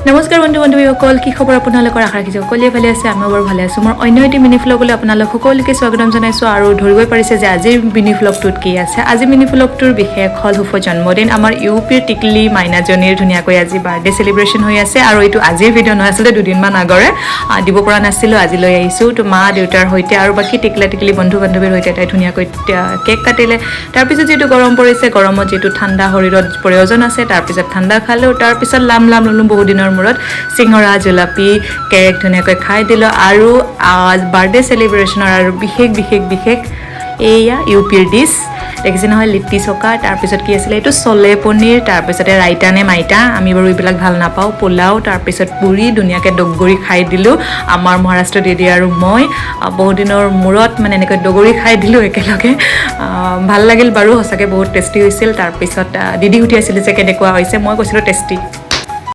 নমস্কাৰ বন্ধু বান্ধৱীসকল কি খবৰ আপোনালোকৰ আশা ৰাখিছোঁ সকলোৱে ভালে আছে আমি বৰ ভালে আছোঁ মোৰ অন্য এটি মিনি ভ্লগলৈ আপোনালোক সকলোকে স্বাগতম জনাইছোঁ আৰু ধৰিবই পাৰিছে যে আজিৰ মিনি ভ্লগটোত কি আছে আজি মিনি ভ্লগটোৰ বিশেষ হ'ল শুভ জন্মদিন আমাৰ ইউপিৰ টিকলি মাইনাজনীৰ ধুনীয়াকৈ আজি বাৰ্থডে চেলিব্ৰেশ্যন হৈ আছে আৰু এইটো আজিৰ ভিডিঅ' নহয় আচলতে দুদিনমান আগৰে দিব পৰা নাছিলোঁ আজি লৈ আহিছোঁ তো মা দেউতাৰ সৈতে আৰু বাকী টিকলি বন্ধু বান্ধৱীৰ সৈতে তাই ধুনীয়াকৈ কেক কাটিলে তাৰপিছত যিটো গৰম পৰিছে গৰমত যিটো ঠাণ্ডা শৰীৰত প্ৰয়োজন আছে তাৰপিছত ঠাণ্ডা খালোঁ তাৰপিছত লাম ল'লোঁ বহু দিনৰ মূৰত সিংহৰা জলাপি কেক ধুনীয়াকৈ খাই দিলোঁ আৰু বাৰ্থডে চেলিব্ৰেশ্যনৰ আৰু বিশেষ এয়া ইউপিৰ ডিছ দেখিছে নহয় লিট্টি চকা তাৰপিছত কি আছিলে এইটো চলে পনীৰ তাৰপিছতে ৰাইতা নে মাইতা আমি বাৰু এইবিলাক ভাল নাপাওঁ পোলাও তাৰপিছত পুৰি ধুনীয়াকৈ দগৰি খাই দিলোঁ আমাৰ মহাৰাষ্ট্ৰ দিদি আৰু মই বহুদিনৰ মূৰত মানে এনেকৈ দগৰি খাই দিলোঁ একেলগে ভাল লাগিল বাৰু সঁচাকৈ বহুত টেষ্টি হৈছিল তাৰপিছত দিদি সুধি আছিলে যে কেনেকুৱা হৈছে মই কৈছিলোঁ টেষ্টি